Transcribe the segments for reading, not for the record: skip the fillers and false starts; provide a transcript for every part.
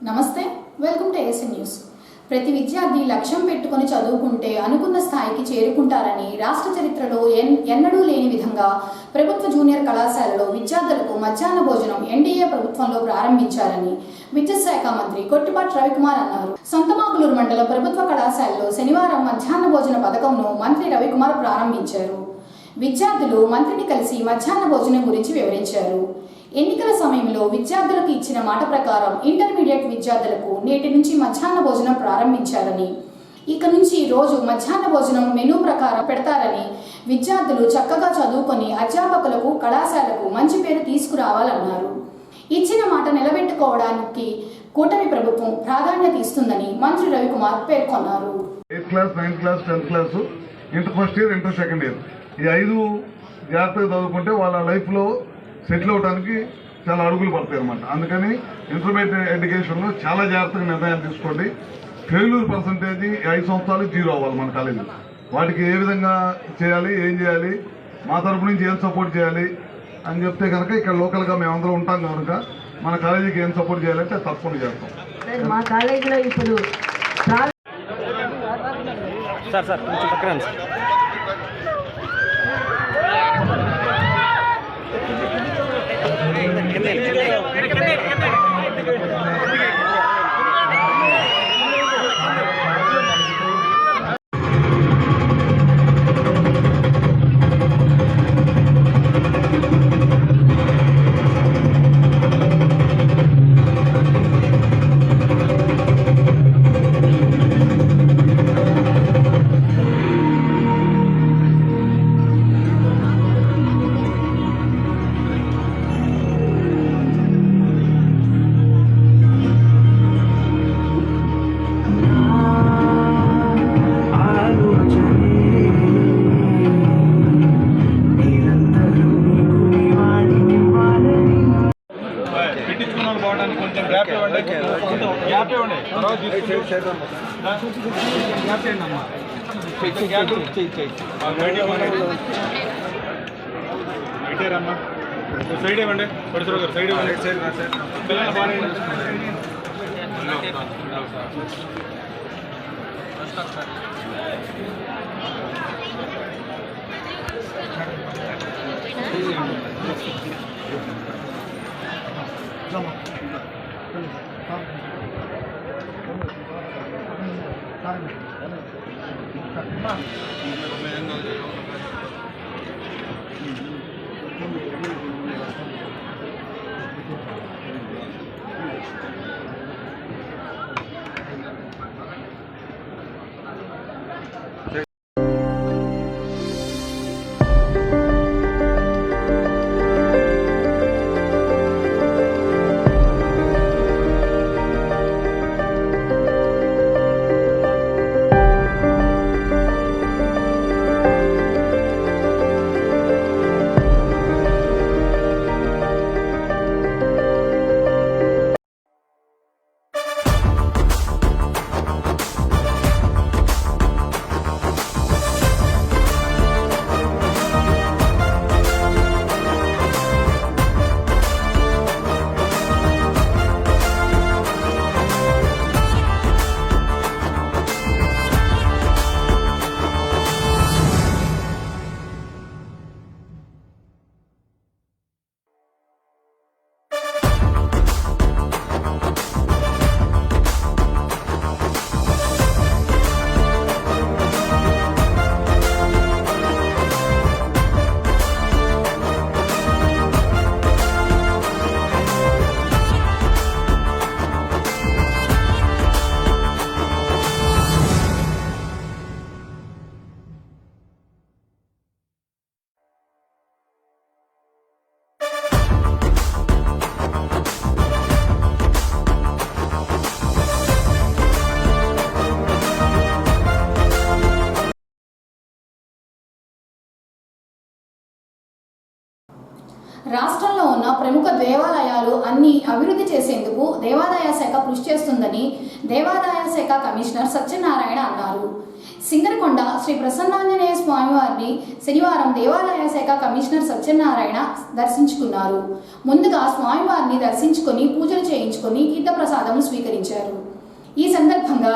నమస్తే, welcome to ASN news. ప్రతి విద్యార్థి లక్ష్యం పెట్టుకుని చదువుకుంటే అనుకున్న స్థాయికి చేరుకుంటారని రాష్ట్ర చరిత్రలో ఎన్నడూ లేని విధంగా ప్రభుత్వ జూనియర్ కళాశాలలో విద్యార్థులకు మధ్యాహ్న భోజనం ఎన్డీఏ ప్రభుత్వంలో ప్రారంభించారని విద్యుత్ శాఖ మంత్రి కొట్టిపాటి రవికుమార్ అన్నారు. సొంతమాగులూరు మండలం ప్రభుత్వ కళాశాలలో శనివారం మధ్యాహ్న భోజన పథకంను మంత్రి రవికుమార్ ప్రారంభించారు. విద్యార్థులు మంత్రిని కలిసి మధ్యాహ్న భోజనం గురించి వివరించారు. ఎన్నికల సమయంలో విద్యార్థులకు ఇచ్చిన మాట ప్రకారం ఇంటర్మీడియట్ విద్యార్థులకు నేటి నుంచి మధ్యాహ్న భోజనం ప్రారంభించారని, ఇక నుంచి రోజు మధ్యాహ్న భోజనం మెనూ ప్రకారం పెడతారని, విద్యార్థులు చక్కగా చదువుకొని అధ్యాపకులకు కళాశాలకు మంచి పేరు తీసుకురావాలన్నారు. ఇచ్చిన మాట నిలబెట్టుకోవడానికి కూటమి ప్రభుత్వం ప్రాధాన్యత ఇస్తుందని మంత్రి రవికుమార్ పేర్కొన్నారు. ఈ 5 జాగ్రత్తగా చదువుకుంటే వాళ్ళ లైఫ్లో సెటిల్ అవడానికి చాలా అడుగులు పడతాయి అన్నమాట. అందుకని ఇంటర్మీడియట్ ఎడ్యుకేషన్లో చాలా జాగ్రత్తగా నిర్ణయాలు తీసుకోండి. ఫెయిల్యూర్ పర్సంటేజ్ 5 సంవత్సరాలు 0 అవ్వాలి మన కాలేజీ. వాటికి ఏ విధంగా చేయాలి, ఏం చేయాలి, మా తరపు నుంచి ఏం సపోర్ట్ చేయాలి అని చెప్తే కనుక ఇక్కడ లోకల్గా మేమందరం ఉంటాం కనుక మన కాలేజీకి ఏం సపోర్ట్ చేయాలంటే తప్పకుండా చేస్తాం. మా కాలేజీలో ఇప్పుడు కొంచెం గ్యాప్ ఇవ్వండి, గ్యాప్ ఇవ్వండి, తర్వాత తీసుకుంటాం. గ్యాప్ చేయండి అమ్మా, పెట్టారమ్మా. సైడ్ ఇవ్వండి, పడుతురు గారు సైడ్ ఇవ్వండి. పిల్లలు బాగా ప్రముఖ దేవాలయాలు అన్ని అభివృద్ధి చేసేందుకు దేవాదాయ శాఖ కృషి చేస్తుందని దేవాదాయ శాఖ కమిషనర్ సత్యనారాయణ అన్నారు. సింగరకొండ శ్రీ ప్రసన్నాంజనేయ స్వామివారిని శనివారం దేవాదాయ శాఖ కమిషనర్ సత్యనారాయణ దర్శించుకున్నారు. ముందుగా స్వామివారిని దర్శించుకొని పూజలు చేయించుకొని తీర్థప్రసాదం స్వీకరించారు. ఈ సందర్భంగా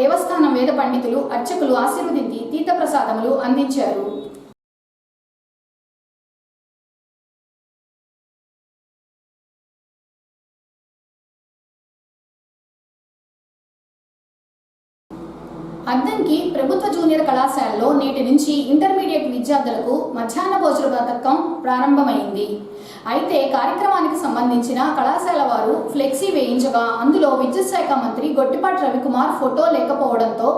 దేవస్థానం వేద పండితులు అర్చకులు ఆశీర్వదించి తీర్థప్రసాదములు అందించారు. అద్దంకి ప్రభుత్వ జూనియర్ కళాశాలలో నేటి నుంచి ఇంటర్మీడియట్ విద్యార్థులకు మధ్యాహ్న భోజన పథకం ప్రారంభమైంది. అయితే కార్యక్రమానికి సంబంధించిన కళాశాల వారు ఫ్లెక్సీ వేయించగా అందులో విద్యుత్ శాఖ మంత్రి గొట్టిపాటి రవికుమార్ ఫోటో లేకపోవడంతో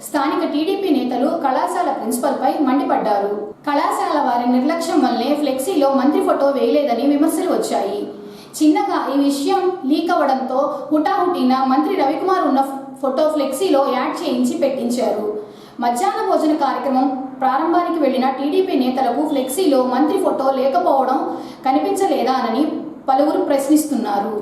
స్థానిక టీడీపీ నేతలు కళాశాల ప్రిన్సిపల్పై మండిపడ్డారు. కళాశాల వారి నిర్లక్ష్యం వల్లే ఫ్లెక్సీలో మంత్రి ఫోటో వేయలేదని విమర్శలు వచ్చాయి. చిన్నగా ఈ విషయం లీక్ అవ్వడంతో హుటాహుటిన మంత్రి రవికుమార్ ఉన్న ఫోటో ఫ్లెక్సీలో యాడ్ చేయించి పెట్టించారు. మధ్యాహ్న భోజన కార్యక్రమం ప్రారంభానికి వెళ్లిన టీడీపీ నేతలకు ఫ్లెక్సీలో మంత్రి ఫోటో లేకపోవడం కనిపించలేదా అని పలువురు ప్రశ్నిస్తున్నారు.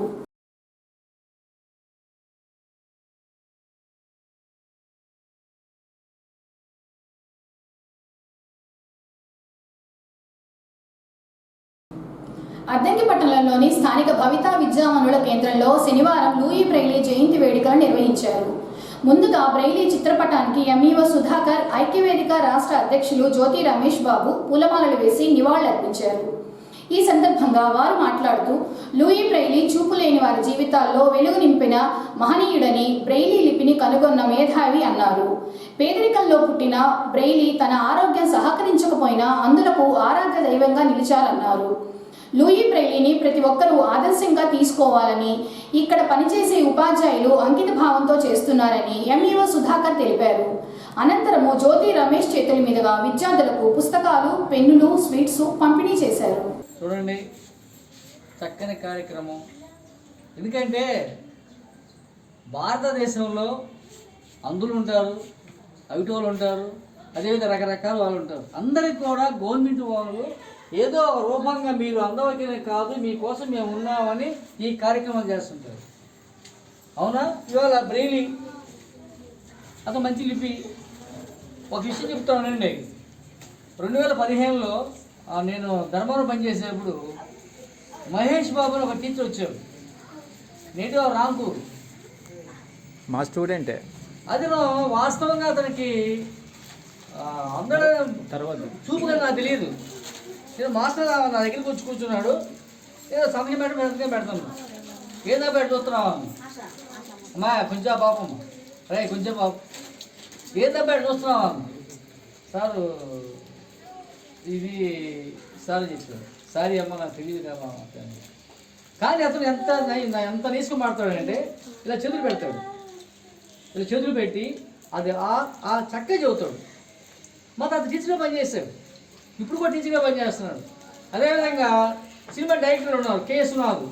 అద్దంకి పట్టణంలోని స్థానిక భవితా విద్యావనుల కేంద్రంలో శనివారం లూయి బ్రెయిలీ జయంతి వేడుకలు నిర్వహించారు. ముందుగా బ్రెయిలీ చిత్రపటానికి ఎంఈఓ సుధాకర్, ఐక్యవేదిక రాష్ట్ర అధ్యక్షులు జ్యోతి రమేష్ బాబు పూలమాలలు వేసి నివాళులర్పించారు. ఈ సందర్భంగా వారు మాట్లాడుతూ లూయి బ్రెయిలీ చూపు లేని వారి జీవితాల్లో వెలుగు నింపిన మహనీయుడని, బ్రెయిలీ లిపిని కనుగొన్న మేధావి అన్నారు. పేదరికంలో పుట్టిన బ్రెయిలీ తన ఆరోగ్యం సహకరించకపోయినా అందులకు ఆరాధ్య దైవంగా నిలిచారన్నారు. లూయి బ్రెయిలీని ప్రతి ఒక్కరూ ఆదర్శంగా తీసుకోవాలని, ఇక్కడ పనిచేసే ఉపాధ్యాయులు అంకిత భావంతో చేస్తున్నారని ఎంఈఓ సుధాకర్ తెలిపారు. అనంతరము జ్యోతి రమేష్ చేతుల మీదుగా విద్యార్థులకు పుస్తకాలు, పెన్నులు, స్వీట్స్ పంపిణీ చేశారు. చూడండి, చక్కని కార్యక్రమం. ఎందుకంటే భారతదేశంలో అందులు ఉంటారు, అవిటోళ్ళు ఉంటారు, అదేవిధంగా రకరకాల వాళ్ళు ఉంటారు. అందరికీ కూడా గవర్నమెంట్ వాళ్ళు ఏదో ఒక రూపంగా మీరు అందరికీ కాదు, మీకోసం మేము ఉన్నామని ఈ కార్యక్రమం చేస్తుంటారు. అవునా? ఇవాళ బ్రెయిలీ అతను మంచి లిపి. ఒక విషయం చెప్తానండి. 2015లో నేను ధర్మవరం పనిచేసేప్పుడు మహేష్ బాబు అని ఒక టీచర్ వచ్చాడు. నేటివ్ రాంపూర్, మా స్టూడెంటే. అది వాస్తవంగా అతనికి అందరూ తర్వాత చూపుగా నాకు తెలియదు. ఏదో మాస్టర్ నా దగ్గరికి వచ్చి కూర్చున్నాడు. ఏదో సమయం పెడతాను. ఏదో పెట్టి చూస్తున్నావా అమ్మా, కొంచెం పాపం రే, కొంచెం పాపం ఏదో పెట్టి చూస్తున్నావా సారు, ఇది సార్ చెప్పాడు. సారీ అమ్మ, నాకు తెలియదు కదా. కానీ అతను ఎంత నీసుకు మాడతాడంటే ఇలా చేతులు పెడతాడు. ఇలా చేతులు పెట్టి అది ఆ చక్కగా చెబుతాడు. మొత్తం అది టీచర్గా పనిచేస్తాడు. ఇప్పుడు కూడా టీచర్గా పనిచేస్తున్నాడు. అదేవిధంగా సినిమా డైరెక్టర్ ఉన్నారు, కేఎస్ నాగు.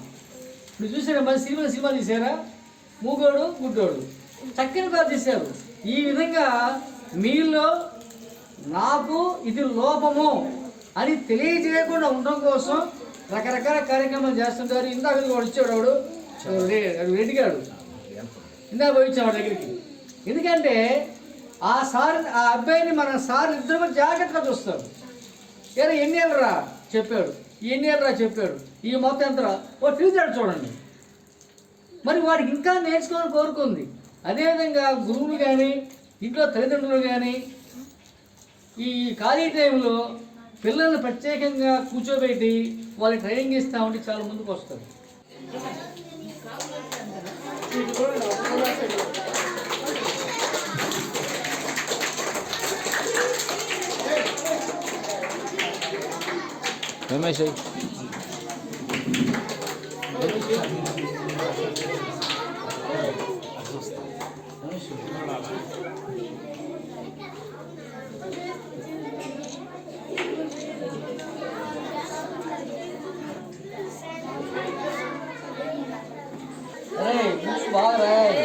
ఇప్పుడు చూసారా, మంచి సినిమా తీసారా, మూగోడు గుడ్డోడు, చక్కని పేరు తీశారు. ఈ విధంగా మీలో నాకు ఇది లోపము అని తెలియజేయకుండా ఉండడం కోసం రకరకాల కార్యక్రమాలు చేస్తుంటారు. ఇందాక వచ్చాడు వాడు రెడ్డిగాడు, ఇందాక వచ్చాడు దగ్గరికి. ఎందుకంటే ఆ అబ్బాయిని మన సార్ ఇద్దరు జాగ్రత్తగా చూస్తారు. ఏరా ఎన్ని ఏళ్ళరా చెప్పాడు, ఎన్ని ఏళ్ళరా చెప్పాడు, ఈ మొత్తం ఎంతరా ఓ ఫ్యూచర్ చూడండి. మరి వాడికి ఇంకా నేర్చుకోవాలని కోరుకుంది. అదేవిధంగా గురువులు కానీ, ఇంట్లో తల్లిదండ్రులు కానీ ఈ ఖాళీ టైంలో పిల్లల్ని ప్రత్యేకంగా కూర్చోబెట్టి వాళ్ళకి ట్రైనింగ్ ఇస్తూ ఉంటే చాలా ముందుకు వస్తారు. రమేష్ అరే బాగా రాయ్.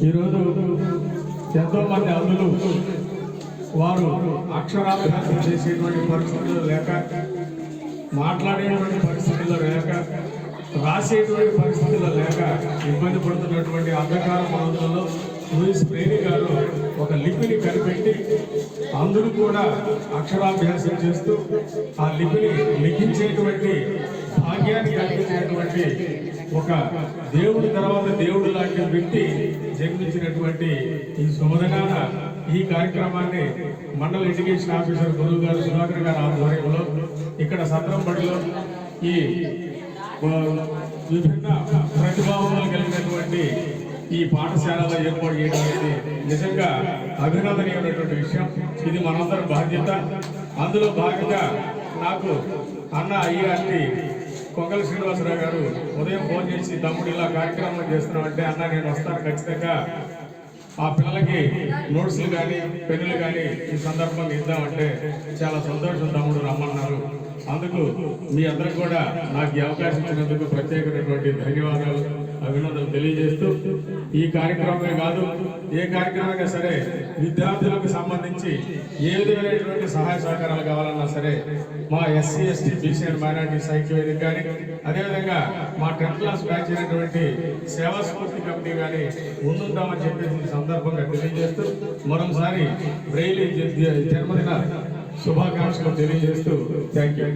ఈరోజు ఎంతోమంది అందులు వారు అక్షరాభ్యాసం చేసేటువంటి పరిస్థితుల్లో లేక, మాట్లాడేటువంటి పరిస్థితుల్లో లేక, రాసేటువంటి పరిస్థితుల్లో లేక ఇబ్బంది పడుతున్నటువంటి అంధకార ప్రాంతంలో లూయిస్ బ్రెయిలీ గారు ఒక లిపిని కనిపెట్టి అందరూ కూడా అక్షరాభ్యాసం చేస్తూ ఆ లిపిని లిఖించేటువంటి భాగ్యాన్ని కల్పించేటువంటి ఒక దేవుడి తర్వాత దేవుడు లాంటి వ్యక్తి జన్మించినటువంటి ఈ శుభదినాన ఈ కార్యక్రమాన్ని మండల ఎడ్యుకేషన్ ఆఫీసర్ గురువు గారు సుధాకర్ గారి ఆధ్వర్యంలో ఇక్కడ సత్రంబడిలో ఈ విభిన్న ప్రతిభావాలు కలిగినటువంటి ఈ పాఠశాలలో ఏర్పాటు చేయడం అనేది నిజంగా అభినందనీయమైనటువంటి విషయం. ఇది మనందరి బాధ్యత. అందులో భాగంగా నాకు అన్న అయ్యాటి కొంగల శ్రీనివాసరావు గారు ఉదయం ఫోన్ చేసి తమ్ముడు ఇలా కార్యక్రమం చేస్తున్నామంటే, అన్న నేను వస్తాను ఖచ్చితంగా, ఆ పిల్లలకి నోట్స్లు కానీ పెన్నులు కానీ ఈ సందర్భంగా ఇద్దామంటే చాలా సంతోషం తమ్ముడు రమ్మన్నారు. అందుకు మీ అందరికి కూడా నాకు ఈ అవకాశం ఇచ్చినందుకు ప్రత్యేకమైనటువంటి ధన్యవాదాలు, అభినందనలు తెలియజేస్తూ, ఈ కార్యక్రమమే కాదు ఏ కార్యక్రమంగా సరే విద్యార్థులకు సంబంధించి ఏ విధమైనటువంటి సహాయ సహకారాలు కావాలన్నా సరే మా SC ST BC and minority ఐక్య వేదిక కానీ, అదేవిధంగా మా 10th క్లాస్ బ్యాచ్ అయినటువంటి సేవా స్ఫూర్తి కమిటీ కానీ ముందుంటామని చెప్పేసి ఈ సందర్భంగా తెలియజేస్తూ, మరోసారి బ్రెయిలీ జన్మదిన శుభాకాంక్షలు తెలియజేస్తూ థ్యాంక్ యూ.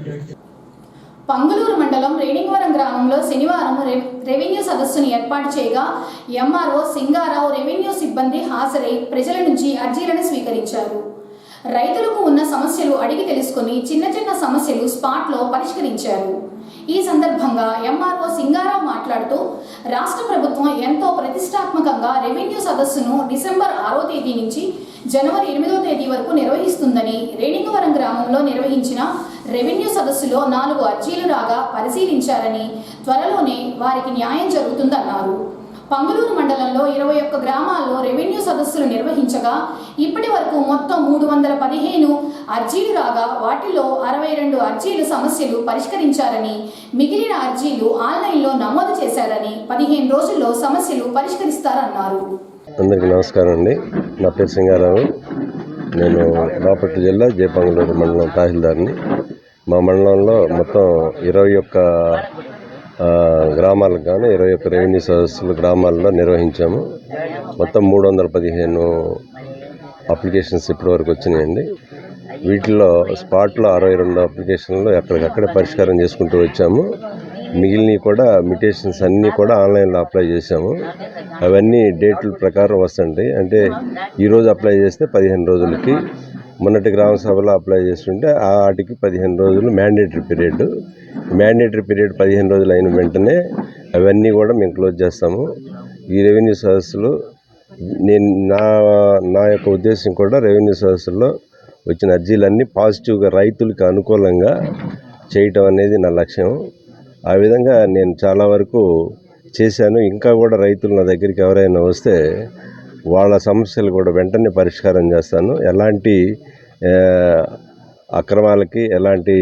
పంగులూరు మండలం రేణింగవరం గ్రామంలో శనివారం రెవెన్యూ సదస్సును ఏర్పాటు చేయగా ఎంఆర్ఓ సింగారావు రెవెన్యూ సిబ్బంది హాజరై ప్రజల నుంచి అర్జీలను స్వీకరించారు. రైతులకు ఉన్న సమస్యలు అడిగి తెలుసుకుని చిన్న చిన్న సమస్యలు స్పాట్లో పరిష్కరించారు. ఈ సందర్భంగా ఎంఆర్ఓ సింగారావు మాట్లాడుతూ, రాష్ట్ర ప్రభుత్వం ఎంతో ప్రతిష్టాత్మకంగా రెవెన్యూ సదస్సును డిసెంబర్ 6వ తేదీ నుంచి జనవరి 8వ తేదీ వరకు నిర్వహిస్తుందని, రేణింగవరం గ్రామంలో నిర్వహించిన రెవెన్యూ సదస్సులో 4 అర్జీలు రాగా పరిశీలించారని, త్వరలోనే వారికి న్యాయం జరుగుతుందన్నారు. పంగులూరు మండలంలో 21 గ్రామాల్లో రెవెన్యూ సదస్సులు నిర్వహించగా ఇప్పటి వరకు మొత్తం 315 అర్జీలు రాగా వాటిలో 62 అర్జీలు సమస్యలు పరిష్కరించారని, మిగిలిన అర్జీలు ఆన్లైన్లో నమోదు చేశారని, 15 రోజుల్లో సమస్యలు పరిష్కరిస్తారన్నారు. అందరికీ నమస్కారం అండి. నా పేరు సింగారావు. నేను బాపట్ల జిల్లా జయపంగులూరు మండలం తహసీల్దార్ని. మా మండలంలో మొత్తం 21 గ్రామాలకు గాను 21 రెవెన్యూ సదస్సులు గ్రామాల్లో నిర్వహించాము. మొత్తం 315 అప్లికేషన్స్ ఇప్పటివరకు వచ్చినాయండి. వీటిలో స్పాట్లో 62 అప్లికేషన్లు ఎక్కడికక్కడే పరిష్కారం చేసుకుంటూ వచ్చాము. మిగిలినవి కూడా మిటేషన్స్ అన్నీ కూడా ఆన్లైన్లో అప్లై చేశాము. అవన్నీ డేట్ల ప్రకారం వస్తుంటాయి. అంటే ఈరోజు అప్లై చేస్తే 15 రోజులకి, మొన్నటి గ్రామ సభలో అప్లై చేస్తుంటే వాటికి 15 రోజులు మ్యాండేటరీ పీరియడ్. 15 రోజులు అయిన వెంటనే అవన్నీ కూడా మేము క్లోజ్ చేస్తాము. ఈ రెవెన్యూ సదస్సులు నేను నా యొక్క ఉద్దేశం కూడా రెవెన్యూ సదస్సుల్లో వచ్చిన అర్జీలన్నీ పాజిటివ్గా రైతులకు అనుకూలంగా చేయటం అనేది నా లక్ష్యం. ఆ విధంగా నేను చాలా వరకు చేశాను. ఇంకా కూడా రైతులు నా దగ్గరికి ఎవరైనా వస్తే వాళ్ళ సమస్యలు కూడా వెంటనే పరిష్కారం చేస్తాను. ఎలాంటి అక్రమాలకి ఎలాంటి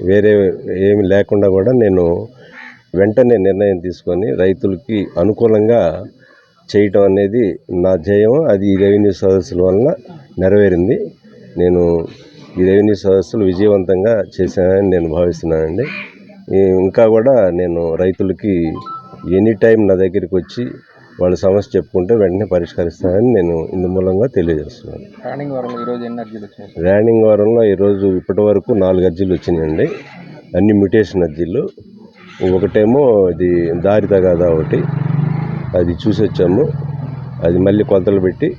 వేరే ఏమి లేకుండా కూడా నేను వెంటనే నిర్ణయం తీసుకొని రైతులకి అనుకూలంగా చేయటం అనేది నా ధ్యేయం. అది ఈ రెవెన్యూ సదస్సుల వలన నెరవేరింది. నేను ఈ రెవెన్యూ సదస్సులు విజయవంతంగా చేశానని నేను భావిస్తున్నానండి. ఇంకా కూడా నేను రైతులకి ఎనీ టైం నా దగ్గరికి వచ్చి వాళ్ళ సమస్య చెప్పుకుంటే వెంటనే పరిష్కరిస్తానని నేను ఇందు మూలంగా తెలియజేస్తున్నాను. ర్యానింగవరంలో ఈరోజు ఇప్పటి వరకు 4 అర్జీలు వచ్చినాయండి. అన్ని మ్యూటేషన్ అర్జీలు. ఒకటేమో ఇది దారి తగాదా ఒకటి, అది చూసి వచ్చాము. అది మళ్ళీ కొలతలు పెట్టి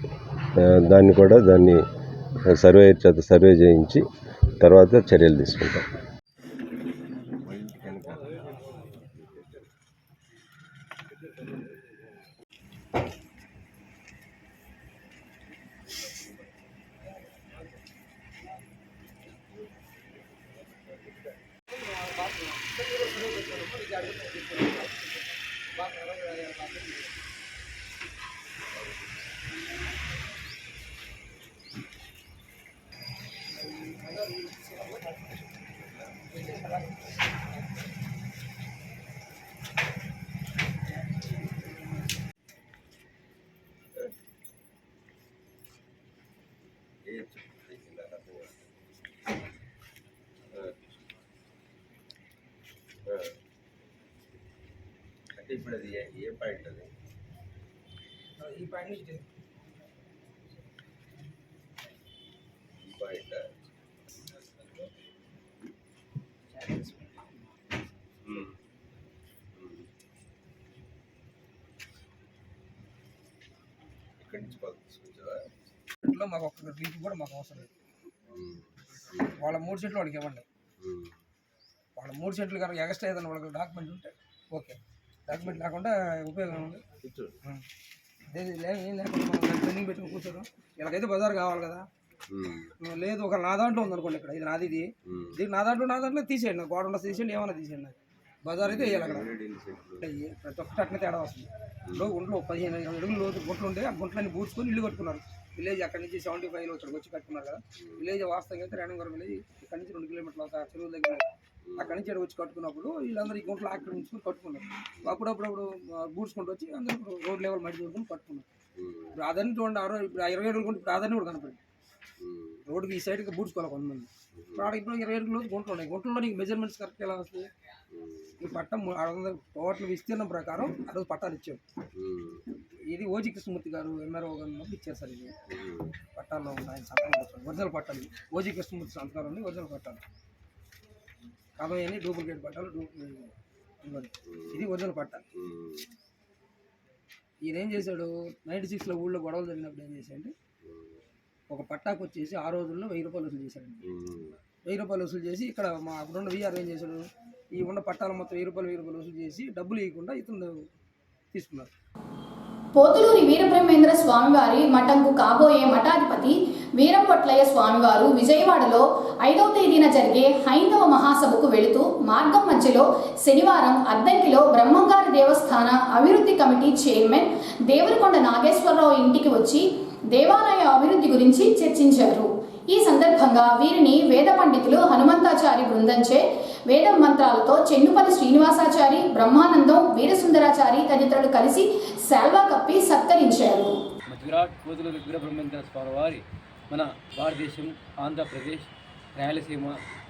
దాన్ని సర్వేయర్ చేత సర్వే చేయించి తర్వాత చర్యలు తీసుకుంటాం. అంటే ఇప్పుడు అది ఏ పాయింట్ అది ఈ పాయింట్ నుంచి ఈ పాయింట్ ఇక్కడి నుంచి కొలత తీసుకొచ్చావా? ఇంట్లో మాకు ఒక్క లీఫ్ కూడా మాకు అవసరం లేదు. వాళ్ళ 3 సెంట్లు వాళ్ళకి ఇవ్వండి. వాళ్ళ 3 సెంట్లు కనుక ఎక్స్ట్రా ఏదైనా వాళ్ళకి డాక్యుమెంట్ ఉంటే ఓకే, డాక్యుమెంట్ లేకుండా ఉపయోగం ఉంది. ఏం లేకుండా మనం పెండింగ్ పెట్టుకుని కూర్చోడం. వీళ్ళకైతే బజార్ కావాలి కదా. లేదు ఒక నా దాంట్లో ఉందనుకోండి, ఇక్కడ ఇది నాది, ఇది నా దాంట్లో తీసేయండి, గోడ ఉన్న తీసేయండి, ఏమైనా తీసేయండి. నాకు బజార్ అయితే వేయాలి అక్కడ. ప్రతి ఒక్కటి అట్నే తేడా వస్తుంది. ఒంట్లో 15-20 అడుగులు లోతు గుంటలు ఉంటే ఆ గుంటలన్నీ పూడ్చుకొని ఇల్లు కట్టుకున్నారు. విలేజ్ అక్కడి నుంచి 75లో ఇక్కడికి వచ్చి కట్టుకున్నారు కదా. విలేజ్ వాస్తవంగా అయితే రేణంగవరం విలేజ్ ఇక్కడ నుంచి 2 కిలోమీటర్ల చెరువు దగ్గర. అక్కడి నుంచి ఇక్కడ వచ్చి కట్టుకున్నప్పుడు వీళ్ళందరూ ఈ గుంటలు ఆక్రమించుకొని కట్టుకున్నారు. అప్పుడప్పుడు బూడ్చుకుంటూ వచ్చి అందరూ రోడ్ లెవెల్ మధ్య దూరుకొని కట్టుకున్నారు. ఇప్పుడు అదని చూడండి, ఇప్పుడు 20 అడుగులు కొంటే ఇప్పుడు అదని కూడా కనపడింది. రోడ్డుకి ఈ సైడ్కి బూడ్చుకోవాలి కొంతమంది. ఇప్పుడు 20 అడుగులు గుంటలు ఉన్నాయి. గుంటల్లో నీకు మెజర్మెంట్స్ కరెక్ట్ ఎలా వస్తుంది? ఈ పట్టం 600 టోటల్ విస్తీర్ణం ప్రకారం ఆ రోజు పట్టాలు ఇచ్చారు. ఇది ఓజీ కృష్ణమూర్తి గారు ఎంఆర్ఓ గారు ఇచ్చారు సార్. ఇది పట్టాల్లో ఉన్నాయి సంతకం, ఒరిజినల్ పట్టాలు. ఓజీ కృష్ణమూర్తి సంతకాలు ఉన్నాయి, ఒరిజినల్ పట్టాలు. కాబట్టి అన్ని డూప్లికేట్ పట్టాలు. ఇది ఒరిజినల్ పట్టాలు. ఈయన ఏం చేశాడు, 96లో ఊళ్ళో గొడవలు జరిగినప్పుడు ఏం చేశాడంటే ఒక పట్టాకు వచ్చేసి ఆ రోజుల్లో 1000 రూపాయలు వసూలు చేశాడండి. 1000 రూపాయలు వసూలు చేసి ఇక్కడ మా అప్పుడున్న వీఆర్ ఏం చేశాడు, ఈ ఉన్న పట్టాలు మొత్తం 1000 రూపాయలు వసూలు చేసి డబ్బులు ఇవ్వకుండా ఇతను తీసుకున్నారు. పోతులూరి వీరబ్రహ్మేంద్ర స్వామివారి మఠంకు కాబోయే మఠాధిపతి వీరంపొట్లయ్య స్వామివారు విజయవాడలో 5వ తేదీన జరిగే హైందవ మహాసభకు వెళుతూ మార్గం మధ్యలో శనివారం అద్దంకిలో బ్రహ్మంగారి దేవస్థాన అభివృద్ధి కమిటీ చైర్మన్ దేవరకొండ నాగేశ్వరరావు ఇంటికి వచ్చి దేవాలయ అభివృద్ధి గురించి చర్చించారు. ఈ సందర్భంగా వీరిని వేద పండితులు హనుమంతాచారి బృందంచే వేద మంత్రాలతో చెన్నుపల్లి శ్రీనివాసాచారి, బ్రహ్మానందం, వీరసుందరాచారి తదితరులు కలిసి శాల్వా కప్పి సత్కరించారు. విరాట్ పోతులూరి వీరబ్రహ్మేంద్ర స్వామి వారి మన భారతదేశం, ఆంధ్రప్రదేశ్, రాయలసీమ,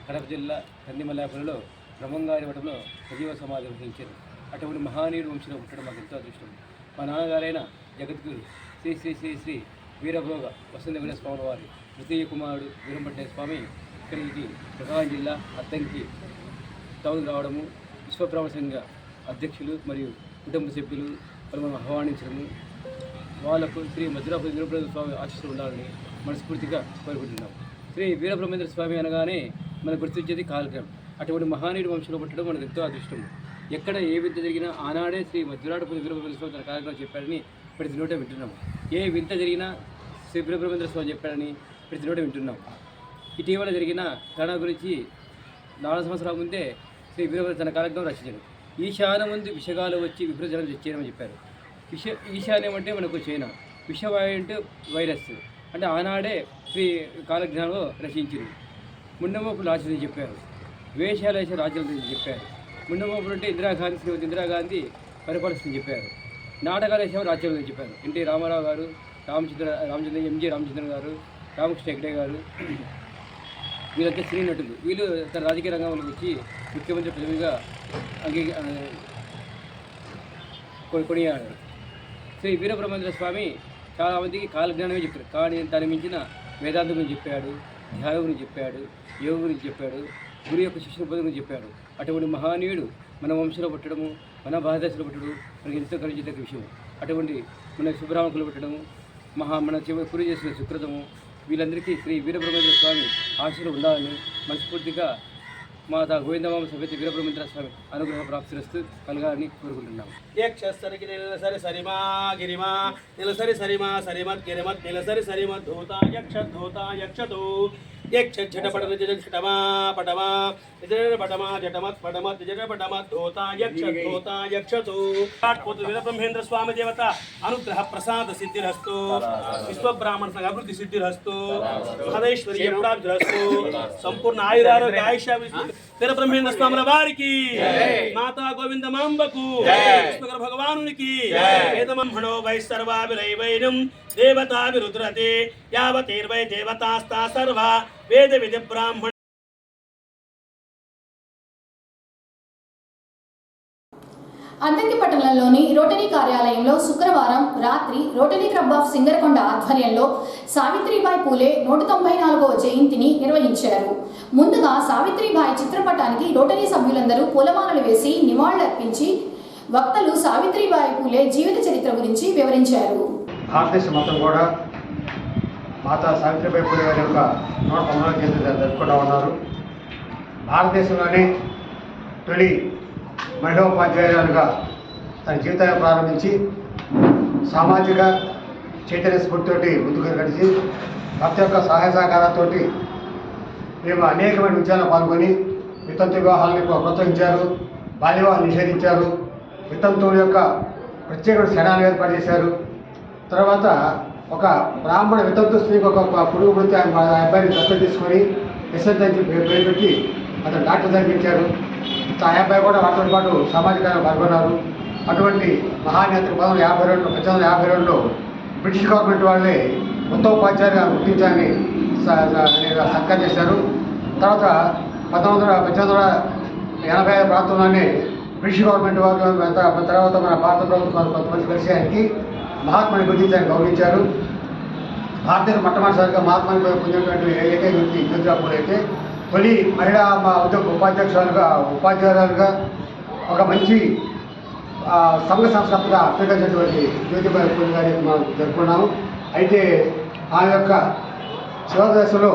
కడప జిల్లా కందిమల్లాపురంలో బ్రహ్మంగారి మఠంలో సజీవ సమాధి వహించారు. అటువంటి మహానీయుడు వంశంలో పుట్టడం మాకు ఎంతో అదృష్టం. మా నాన్నగారైన జగద్గురు శ్రీ శ్రీ శ్రీ శ్రీ వీరభోగ వసంత వీర స్వామి వారి తృతీయ కుమారుడు వీరంపట్లయ్య స్వామి ఇక్కడికి ప్రకాశం జిల్లా అద్దంకి టౌన్ రావడము, విశ్వబ్రాహ్మణ సంఘ అధ్యక్షులు మరియు కుటుంబ సభ్యులు మనం ఆహ్వానించడము, వాళ్లకు శ్రీ మధురాపురి వీరబ్రహ్మేంద్ర స్వామి ఆశీస్సులు ఉండాలని మనస్ఫూర్తిగా కోరుకుంటున్నాం. శ్రీ వీరబ్రహ్మేంద్ర స్వామి అనగానే మనకు గుర్తించేది కాలగ్రామం. అటువంటి మహానీయుడు వంశంలో పుట్టడం మనకు ఎంతో అదృష్టం. ఎక్కడ ఏ వింత జరిగినా ఆనాడే శ్రీ మధురాపురి వీరబ్రహ్మేంద్ర స్వామి తన కార్యక్రమం చెప్పాడని ప్రతి నోట వింటున్నాం. ఏ వింత జరిగినా శ్రీ వీరబ్రహ్మేంద్ర స్వామి చెప్పాడని ప్రతి నోట వింటున్నాం. ఇటీవల జరిగిన కరోనా గురించి 4 సంవత్సరాల ముందే శ్రీ వీరబ్రహ్మేంద్ర తన కార్యక్రమం రచించారు. ఈశాన్య ముందు విషగాలు వచ్చి విభజన చేయమని చెప్పారు. ఈశాన్యం అంటే మనకు చైనా, విషవాయు అంటే వైరస్. అంటే ఆనాడే శ్రీ కాలజ్ఞానంలో రచించారు. ముండమోపులు రాజ్యం చెప్పారు, వేషాలు వేసే రాజ్యాల గురించి చెప్పారు. ముండమోపులు అంటే ఇందిరాగాంధీ, శ్రీమతి ఇందిరాగాంధీ పరిపాలిస్తుందని చెప్పారు. నాటకాలు వేసే రాజ్యాల గురించి చెప్పారు. ఎన్టీ రామారావు గారు, ఎంజి రామచంద్రన్ గారు, రామకృష్ణ హెగ్డే గారు, వీళ్ళంతా సినీ నటులు. వీళ్ళు తన రాజకీయ రంగంలోకి వచ్చి ముఖ్యమంత్రి పదవిగా కొనియాడారు. శ్రీ వీరబ్రహ్మేంద్ర స్వామి చాలామందికి కాలజ్ఞానమే చెప్పారు, కానీ దాని మించిన వేదాంతం గురించి చెప్పాడు, ధ్యానం గురించి చెప్పాడు, యోగ గురించి చెప్పాడు, గురు యొక్క శిష్యుల పదవి గురించి చెప్పాడు. అటువంటి మహానీయుడు మన వంశంలో పుట్టడము, మన భారతదేశంలో పుట్టడం మనకి ఎంతో కలిగించదగ్గ విషయం. అటువంటి మన శుభ్రామకులు పుట్టడము, మన పూర్వ చేసిన సుకృతము, వీళ్ళందరికీ శ్రీ వీరబ్రహ్మేంద్ర స్వామి ఆశీస్సులు ఉండాలని మనస్ఫూర్తిగా మాతా గోవిందమామ సమేత వీరబ్రహ్మేంద్ర స్వామి అనుగ్రహ ప్రాప్తిరస్తు కలగాలని కోరుకుంటున్నాము. యక్షసరికి నిలసరి సరిమా గిరిమా నిలసరి సరిమా సరిమత్ గిరిమత్ నిలసరి సరిమత్ ధూతా యక్షతో యక్ష జటపట జటమా పటమా నిజర పటమా జటమత్ పటమత్ నిజర పటమత్ ధూతా యక్షతో పోతులూరి వీరబ్రహ్మేంద్ర స్వామి దేవత అనుగ్రహ ప్రసాద సిద్ధిరస్తు, విశ్వబ్రాహ్మణ సంఘ అభివృద్ధి సిద్ధిరస్తు, మహదేశ్వరి ప్రాప్తిరస్తు, సంపూర్ణ ఆయురారోగ్య ఆయుష వీర బ్రహ్మేంద్ర స్వాముల వారికి, మాతా గోవింద మాంబకు, విష్ణుగర భగవానునికి, వేదమహణో వై సర్వాభిరైవైనం దేవతాభిరుద్రతే యావతీర్వై దేవతాస్తా సర్వ వేద విధి బ్రాహ్మణ. అద్దంకి పట్టణంలోని రోటరీ కార్యాలయంలో శుక్రవారం రాత్రి రోటరీ క్లబ్ ఆఫ్ సింగరకొండ ఆధ్వర్యంలో సావిత్రిబాయి పూలే 194వ జయంతిని నిర్వహించారు. ముందుగా సావిత్రిబాయి చిత్రపటానికి రోటరీ సభ్యులందరూ పూలమాలలు వేసి నివాళులర్పించి వక్తలు సావిత్రిబాయి పూలే జీవిత చరిత్ర గురించి వివరించారు. భారతదేశం మొత్తం కూడా మాతా సావిత్రిబాయి పూలే గారి యొక్క 190వ జయంతి జరుపుకుంటూ ఉన్నారు. భారతదేశంలోనే తొలి మహిళా ఉపాధ్యాయురాలుగా తన జీవితాన్ని ప్రారంభించి సామాజిక చైతన్య స్ఫూర్తితోటి ముందుకు నడిచి భర్త యొక్క సహాయ సహకారాలతో మేము అనేకమైన ఉద్యమాలు పాల్గొని వితంతు వివాహాలను ప్రోత్సహించారు, బాల్య వివాహాలు నిషేధించారు, వితంతువుల యొక్క ప్రత్యేకమైన క్షణాలు ఏర్పాటు చేశారు. తర్వాత ఒక బ్రాహ్మణ వితంతు స్త్రీకి ఒక పురుగు పుడితే ఆ అబ్బాయిని దత్తత తీసుకొని విసర్జించి పేరు పెట్టి అతను డాక్టర్ జరిపించారు. ఆ అబ్బాయి కూడా వాటితో పాటు సామాజికంగా పాల్గొన్నారు. అటువంటి మహానేతలు 1952లో బ్రిటిష్ గవర్నమెంట్ వాళ్ళే ఉత్తోపాధ్యాయులుగా గుర్తించాలని సత్కారం చేశారు. తర్వాత 1985 ప్రాంతంలోనే బ్రిటిష్ గవర్నమెంట్ వారు తర్వాత మన భారత ప్రభుత్వం కొంతమంది కలిసి ఆయనకి మహాత్మాని గుర్తించాలని గౌరవించారు. భారతీయ మొట్టమొదటిసారిగా మహాత్మాని పొందినటువంటి ఏకైక వ్యక్తి జ్యోతిరావు పూలే అయితే తొలి మహిళా ఉపాధ్యాయురాలుగా ఒక మంచి సంఘ సంస్కృతిగా స్వీకరించినటువంటి జ్యోతిబాయి పూలే గారిని మనం జరుపుకున్నాము. అయితే ఆమె యొక్క చివరి దశలో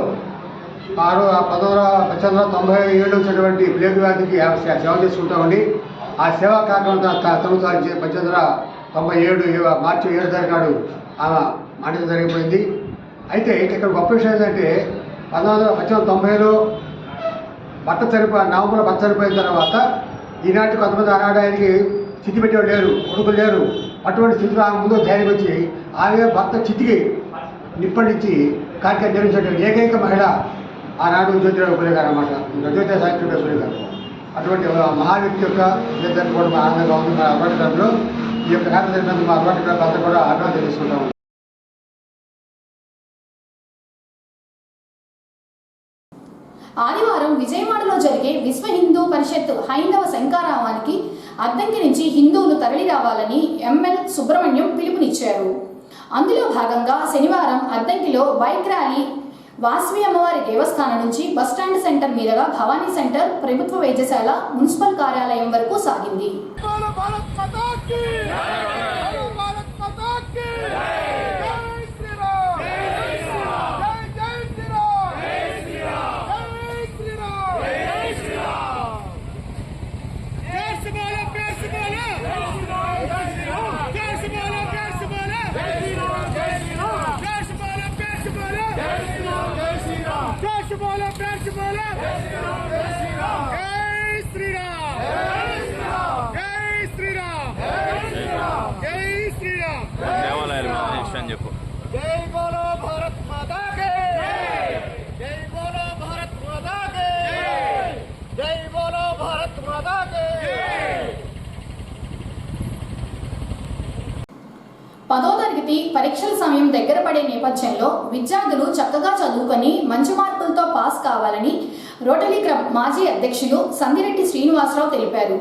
1997 వచ్చినటువంటి ప్లేగు వ్యాధికి సేవ చేసుకుంటామండి. ఆ సేవా కార్యక్రమం 1897 మార్చి 7 తారీఖు నాడు ఆమె మరణించడం జరిగిపోయింది. అయితే ఇక్కడ గొప్ప విషయం ఏంటంటే 1990లో నవంబర్లో భర్త చనిపోయిన తర్వాత ఈనాటి కొంతమంది ఆనాడు ఆయనకి చితి పెట్టేవాడు లేరు, కొడుకులు లేరు. అటువంటి స్థితిలో ఆమె ముందు ధైర్యం వచ్చి ఆమె భర్త చితికి నిప్పటించి కార్యక్రమం నిర్వహించినటువంటి ఏకైక మహిళ ఆనాడు జ్యోతిరావు పూలే గారు అన్నమాట, జ్యోతి సావిత్రిబాయి పూలే గారు. అటువంటి మహా వ్యక్తి యొక్క జయంతి కూడా మా ఆనందంగా ఉంది. మా అలవాటు క్లబ్లో ఈ యొక్క కార్యక్రమం జరిగినందుకు మా అలవాటు క్లబ్ అంతా కూడా అభినందన తెలుసుకుంటాము. ఆదివారం విజయవాడలో జరిగే విశ్వ హిందూ పరిషత్ హైందవ శంఖారావానికి అద్దంకి నుంచి హిందువులు తరలి రావాలని ఎంఎల్ సుబ్రహ్మణ్యం పిలుపునిచ్చారు. అందులో భాగంగా శనివారం అద్దంకిలో బైక్ ర్యాలీ వాసవి అమ్మవారి దేవస్థానం నుంచి బస్టాండ్ సెంటర్ మీదుగా భవానీ సెంటర్, ప్రభుత్వ వైద్యశాల, మున్సిపల్ కార్యాలయం వరకు సాగింది. చెప్పు. జై బోలో భారత్ మాతా కే జై బోలో భారత్ మాతా కే జై బోలో భారత్ మాతా కే. 10వ తరగతి పరీక్షల సమయం దగ్గర పడే నేపథ్యంలో విద్యార్థులు చక్కగా చదువుకొని మంచి మార్కులతో పాస్ కావాలని రోటరీ క్లబ్ మాజీ అధ్యక్షులు సందిరెడ్డి శ్రీనివాసరావు తెలిపారు.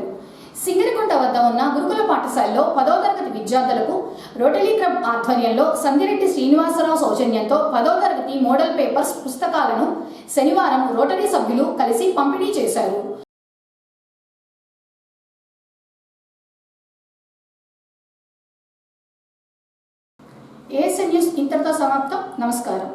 సింగరకొండ వద్ద ఉన్న గురుకుల పాఠశాలలో 10వ తరగతి విద్యార్థులకు రోటరీ క్లబ్ ఆధ్వర్యంలో సందిరెడ్డి శ్రీనివాసరావు సౌజన్యంతో 10వ తరగతి మోడల్ పేపర్స్ పుస్తకాలను శనివారం రోటరీ సభ్యులు కలిసి పంపిణీ చేశారు. ఏఎస్ఎన్ న్యూస్ ఇంతటితో సమాప్తం. నమస్కారం.